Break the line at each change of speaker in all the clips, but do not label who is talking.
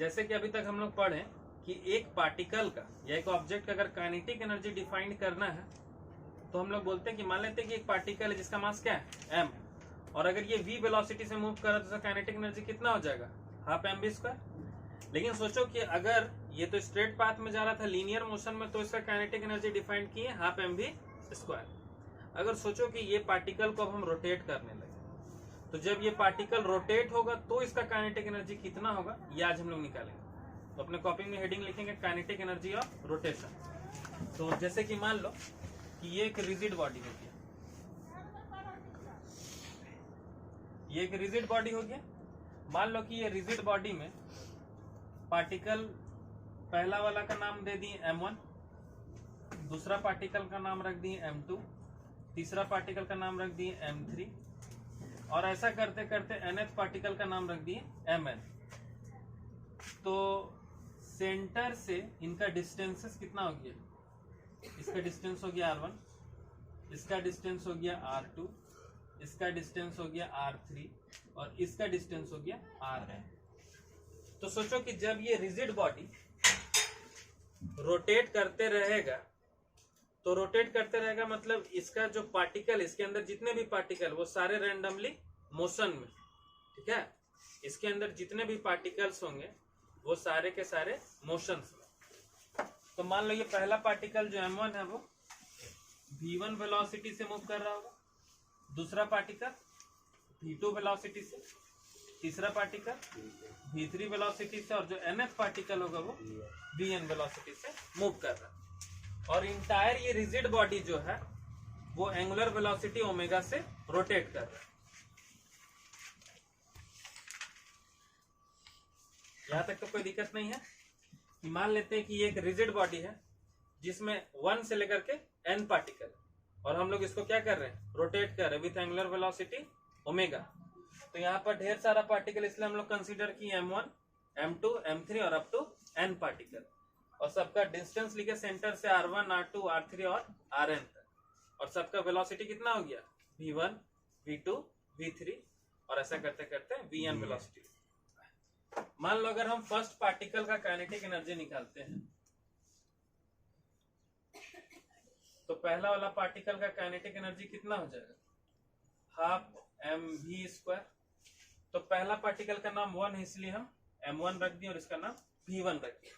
जैसे कि अभी तक हम लोग पढ़े कि एक पार्टिकल का या एक ऑब्जेक्ट का अगर काइनेटिक एनर्जी डिफाइन करना है तो हम लोग बोलते हैं कि मान लेते हैं कि एक पार्टिकल है जिसका मास क्या है m, और अगर ये v वेलोसिटी से मूव कर रहा है तो उसका काइनेटिक एनर्जी कितना हो जाएगा, हाफ एम बी स्क्वायर। लेकिन सोचो कि अगर ये तो स्ट्रेट पाथ में जा रहा था लीनियर मोशन में, तो इसका काइनेटिक एनर्जी डिफाइन किए हाफ एम बी स्क्वायर। अगर सोचो कि ये पार्टिकल को अब हम रोटेट करने लगे, तो जब ये पार्टिकल रोटेट होगा तो इसका काइनेटिक एनर्जी कितना होगा, ये आज हम लोग निकालेंगे। तो अपने कॉपी में हेडिंग लिखेंगे काइनेटिक एनर्जी ऑफ रोटेशन। तो जैसे कि मान लो कि ये एक रिजिड बॉडी हो गया, ये एक रिजिड बॉडी हो गया। मान लो कि ये रिजिड बॉडी में पार्टिकल पहला वाला का नाम दे दिए m1, दूसरा पार्टिकल का नाम रख दिए m2, तीसरा पार्टिकल का नाम रख दिए m3, और ऐसा करते करते nth पार्टिकल का नाम रख दिए mn। तो सेंटर से इनका डिस्टेंसेस कितना हो गया, इसका डिस्टेंस हो गया r1, इसका डिस्टेंस हो गया r2, इसका डिस्टेंस हो गया r3, और इसका डिस्टेंस हो गया rn। तो सोचो कि जब ये रिजिड बॉडी रोटेट करते रहेगा, तो रोटेट करते रहेगा मतलब इसका जो पार्टिकल, इसके अंदर जितने भी पार्टिकल वो सारे रैंडमली मोशन में, ठीक है, इसके अंदर जितने भी पार्टिकल्स होंगे वो सारे के सारे मोशंस में। तो मान लो ये पहला पार्टिकल जो m1 है वो v1 वेलोसिटी से मूव कर रहा होगा, दूसरा पार्टिकल v2 वेलोसिटी से, तीसरा पार्टिकल v3 वेलोसिटी से, और जो nth पार्टिकल होगा वो vn वेलोसिटी से मूव कर रहा है। और इंटायर ये रिजिड बॉडी जो है वो एंगुलर वेलोसिटी ओमेगा से रोटेट कर रहा है। यहां तक तो कोई दिक्कत नहीं है। मान लेते हैं कि ये एक रिजिड बॉडी है जिसमें 1 से लेकर के n पार्टिकल, और हम लोग इसको क्या कर रहे हैं, रोटेट कर रहे हैं विथ एंगुलर वेलोसिटी ओमेगा। तो यहाँ पर ढेर सारा पार्टिकल, इसलिए हम लोग कंसीडर किए m1, m2, m3 और अप टू n पार्टिकल, और सबका डिस्टेंस लिखे सेंटर से r1, r2, r3 और rn तक, और सबका वेलोसिटी कितना हो गया, v1, v2, v3, और ऐसा करते करते vn वेलोसिटी। मान लो अगर हम फर्स्ट पार्टिकल का काइनेटिक एनर्जी निकालते हैं, तो पहला वाला पार्टिकल का काइनेटिक एनर्जी कितना हो जाएगा, हाफ एम वी स्क्वायर। तो पहला पार्टिकल का नाम 1 है इसलिए हम m1 रख दिए और इसका नाम v1 रख दिए।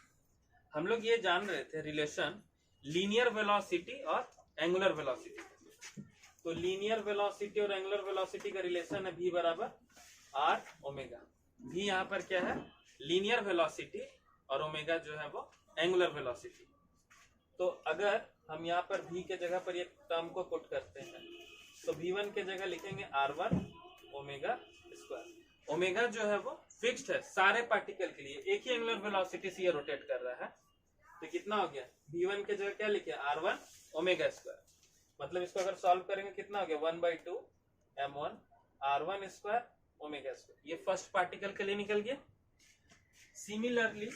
हम लोग ये जान रहे थे रिलेशन लीनियर वेलोसिटी और एंगुलर वेलोसिटी। तो लीनियर वेलोसिटी और एंगुलर वेलोसिटी का रिलेशन है v बराबर r ओमेगा। v यहाँ पर क्या है, लीनियर वेलोसिटी, और ओमेगा जो है वो एंगुलर वेलोसिटी। तो अगर हम यहाँ पर v के जगह पर ये टर्म को पुट करते हैं तो v1 के जगह लिखेंगे r1 ओमेगा स्क्वायर। ओमेगा जो है वो फिक्स्ड है सारे पार्टिकल के लिए, एक ही एंगुलर वेलोसिटी से ये रोटेट कर रहा है। तो कितना हो गया, v1 के जगह क्या लिखे, r1 ओमेगा स्क्वायर। मतलब इसको अगर सॉल्व करेंगे कितना हो गया, 1/2 m1 r1 square omega square. ये फर्स्ट पार्टिकल के लिए निकल गया। सिमिलरली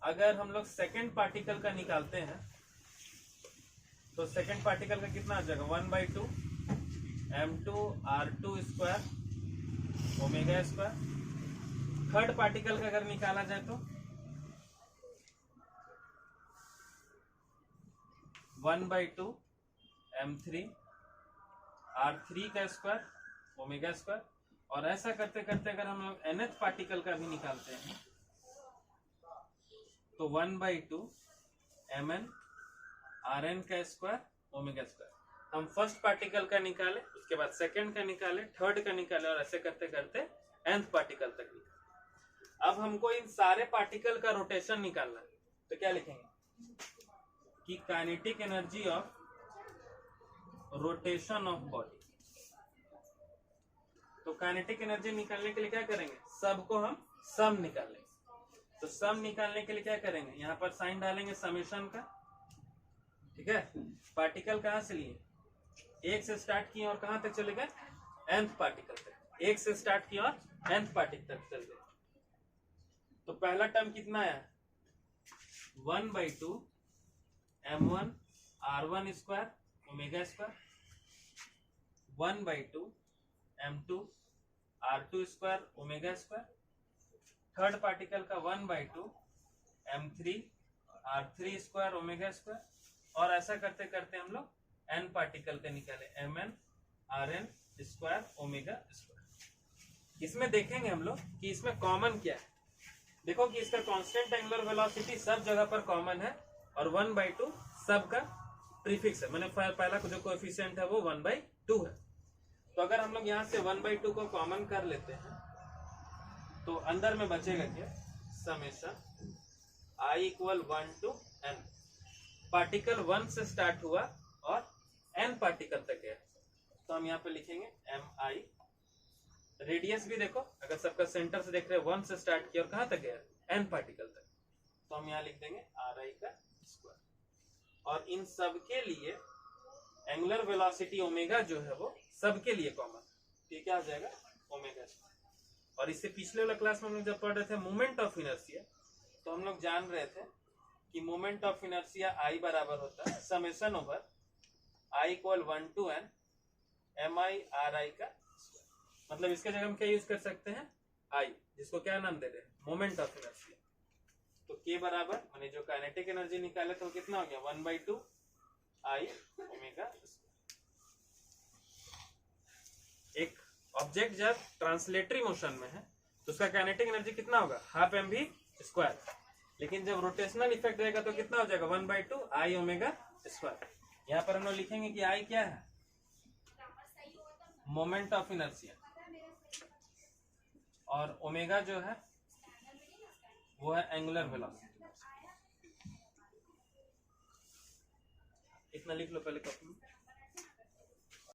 अगर हम लोग सेकेंड पार्टिकल का निकालते हैं तो सेकेंड पार्टिकल का कितना आ जाएगा, 1/2 m2 r2 square omega square. Third particle का अगर निकाला जाए तो 1/2 m3 r3 का स्क्वायर ओमेगा स्क्वायर। और ऐसा करते करते अगर हम लोग nth पार्टिकल का भी निकालते हैं तो 1/2 mn rn का स्क्वायर ओमेगा स्क्वायर। हम फर्स्ट पार्टिकल का निकाले, उसके बाद सेकंड का निकाले, थर्ड का निकाले, और ऐसे करते करते nth पार्टिकल तक निकाले। अब हमको इन सारे पार्टिकल का रोटेशन निकालना है, तो क्या लिखेंगे कि kinetic energy of rotation of body. तो काइनेटिक एनर्जी निकालने के लिए क्या करेंगे, सबको हम सम निकालेंगे। तो सम निकालने के लिए क्या करेंगे, यहाँ पर साइन डालेंगे समेशन का, ठीक है। पार्टिकल कहाँ से लिए, एक से स्टार्ट किए और कहाँ तक चले गए, nth पार्टिकल तक। एक से स्टार्ट किए और nth पार्टिकल तक चले गए। तो पहला टर्म कितना आया, 1/2 m1 r1 square omega square, 1/2 m2 r2 square omega square, third particle का 1/2 m3 r3 square omega square, और ऐसा करते करते हम लोग n पार्टिकल के निकाले mn rn square omega square. इसमें देखेंगे हम लोग कि इसमें कॉमन क्या है। देखो कि इसका कांस्टेंट एंगुलर वेलोसिटी सब जगह पर कॉमन है और 1/2 सबका प्रीफिक्स है, मैंने पहला जो कोएफिशिएंट है वो 1/2 है। तो अगर हम लोग यहाँ से 1/2 को कॉमन कर लेते हैं तो अंदर में बचेगा क्या, summation i equal 1 to n। Particle 1 से स्टार्ट हुआ और n पार्टिकल तक गया, तो हम यहाँ पे लिखेंगे mi। रेडियस भी देखो, अगर सबका सेंटर से देख रहे हैं 1 से स्टार्ट किया और कहाँ तक गया, n पार्टिकल तक, तो हम यहाँ लिख देंगे ri का स्क्वायर। और इन सब के लिए एंगुलर वेलोसिटी ओमेगा जो है वो सबके लिए कॉमन, तो ये क्या हो जाएगा ओमेगा स्क्वायर। और इससे पिछले वाला क्लास में हम लोग जब पढ़ रहे थे मोमेंट ऑफ इनर्शिया, तो हम लोग जान रहे थे कि मोमेंट ऑफ इनर्शिया आई बराबर होता है summation over I equal 1 to n mi ri का स्क्वायर। मतलब इसके जगह हम क्या यूज कर सकते हैं, आई, जिसको क्या नाम दे रहे हैं, मोमेंट ऑफ इनर्शिया। तो k बराबर मैंने जो काइनेटिक एनर्जी निकाले तो कितना हो गया 1/2 आई ओमेगा स्क्वायर। एक ऑब्जेक्ट जब ट्रांसलेटरी मोशन में है तो उसका काइनेटिक एनर्जी कितना होगा, हाफ mv स्क्वायर। लेकिन जब रोटेशनल इफेक्ट रहेगा तो कितना हो जाएगा 1/2 आई ओमेगा स्क्वायर। यहाँ पर हम लोग लिखेंगे कि आई क्या है, मोमेंट ऑफ इनर्शिया, और ओमेगा जो है वो है एंगुलर वेलोसिटी। इतना लिख लो पहले कॉपी में।